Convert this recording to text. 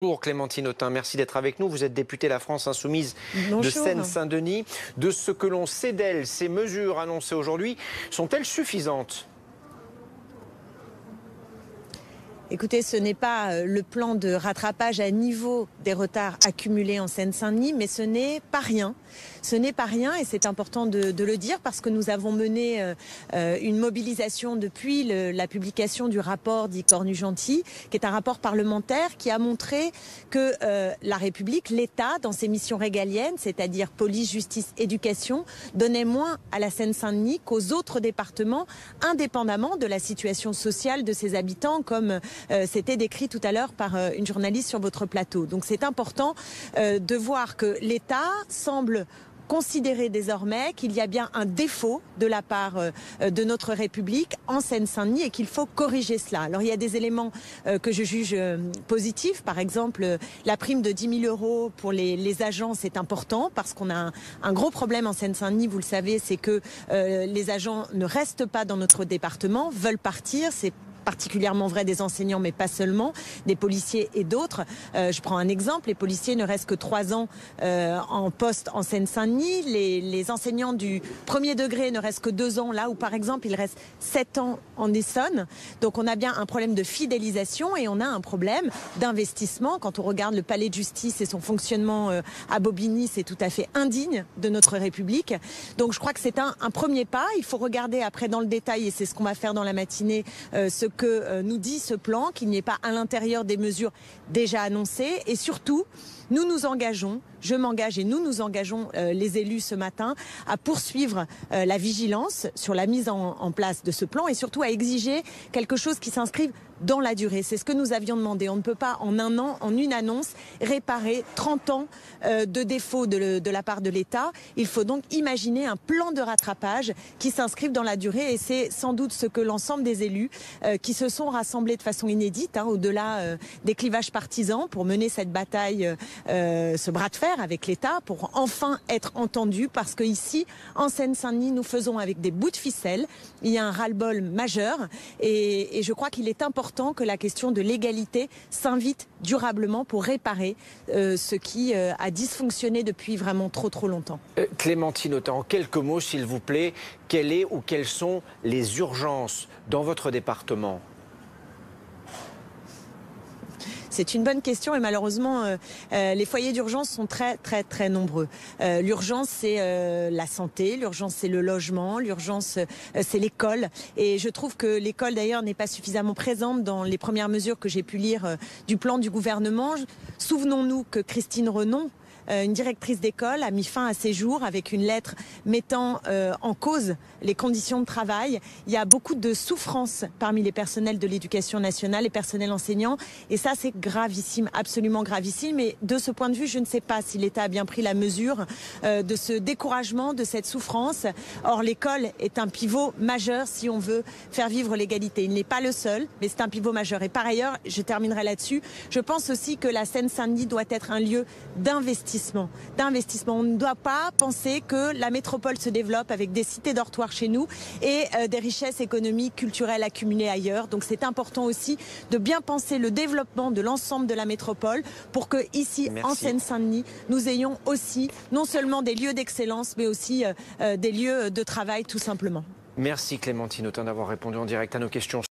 Bonjour Clémentine Autain, merci d'être avec nous. Vous êtes députée La France Insoumise Bonjour. de Seine-Saint-Denis. De ce que l'on sait d'elle, ces mesures annoncées aujourd'hui, sont-elles suffisantes ? Écoutez, ce n'est pas le plan de rattrapage à niveau des retards accumulés en Seine-Saint-Denis, mais ce n'est pas rien. Ce n'est pas rien et c'est important de le dire parce que nous avons mené une mobilisation depuis la publication du rapport dit Cornu-Gentil, qui est un rapport parlementaire qui a montré que la République, l'État, dans ses missions régaliennes, c'est-à-dire police, justice, éducation, donnait moins à la Seine-Saint-Denis qu'aux autres départements, indépendamment de la situation sociale de ses habitants, comme c'était décrit tout à l'heure par une journaliste sur votre plateau. Donc c'est important de voir que l'État semble considérer désormais qu'il y a bien un défaut de la part de notre République en Seine-Saint-Denis et qu'il faut corriger cela. Alors il y a des éléments que je juge positifs. Par exemple, la prime de 10 000 € pour les agents, c'est important parce qu'on a un gros problème en Seine-Saint-Denis, vous le savez, c'est que les agents ne restent pas dans notre département, veulent partir. C'est particulièrement vrai des enseignants, mais pas seulement, des policiers et d'autres. Je prends un exemple, les policiers ne restent que 3 ans en poste en Seine-Saint-Denis, les enseignants du premier degré ne restent que 2 ans, là où par exemple il reste 7 ans en Essonne. Donc on a bien un problème de fidélisation et on a un problème d'investissement. Quand on regarde le palais de justice et son fonctionnement à Bobigny, c'est tout à fait indigne de notre République. Donc je crois que c'est un premier pas. Il faut regarder après dans le détail, et c'est ce qu'on va faire dans la matinée, ce que nous dit ce plan, qu'il n'y ait pas à l'intérieur des mesures déjà annoncées. Et surtout, nous nous engageons, je m'engage et nous nous engageons, les élus ce matin, à poursuivre la vigilance sur la mise en place de ce plan et surtout à exiger quelque chose qui s'inscrive dans la durée. C'est ce que nous avions demandé. On ne peut pas en un an, en une annonce, réparer 30 ans de défauts de la part de l'État. Il faut donc imaginer un plan de rattrapage qui s'inscrive dans la durée et c'est sans doute ce que l'ensemble des élus qui se sont rassemblés de façon inédite, au-delà des clivages partisans, pour mener cette bataille, ce bras de fer avec l'État, pour enfin être entendus, parce que ici, en Seine-Saint-Denis, nous faisons avec des bouts de ficelle. Il y a un ras-le-bol majeur et je crois qu'il est important que la question de l'égalité s'invite durablement pour réparer ce qui a dysfonctionné depuis vraiment trop longtemps. Clémentine Autain, en quelques mots s'il vous plaît, quelle est ou quelles sont les urgences dans votre département ? C'est une bonne question et malheureusement, les foyers d'urgence sont très nombreux. L'urgence, c'est la santé, l'urgence, c'est le logement, l'urgence, c'est l'école. Et je trouve que l'école, d'ailleurs, n'est pas suffisamment présente dans les premières mesures que j'ai pu lire du plan du gouvernement. Souvenons-nous que Christine Renon, une directrice d'école, a mis fin à ses jours avec une lettre mettant en cause les conditions de travail. Il y a beaucoup de souffrance parmi les personnels de l'éducation nationale, les personnels enseignants, et ça c'est gravissime, absolument gravissime. Et de ce point de vue, je ne sais pas si l'État a bien pris la mesure de ce découragement, de cette souffrance. Or, l'école est un pivot majeur si on veut faire vivre l'égalité. Il n'est pas le seul, mais c'est un pivot majeur. Et par ailleurs, je terminerai là-dessus, je pense aussi que la Seine-Saint-Denis doit être un lieu d'investissement. On ne doit pas penser que la métropole se développe avec des cités dortoirs chez nous et des richesses économiques, culturelles accumulées ailleurs. Donc c'est important aussi de bien penser le développement de l'ensemble de la métropole pour que ici, en Seine-Saint-Denis, nous ayons aussi non seulement des lieux d'excellence, mais aussi des lieux de travail tout simplement. Merci Clémentine Autain d'avoir répondu en direct à nos questions.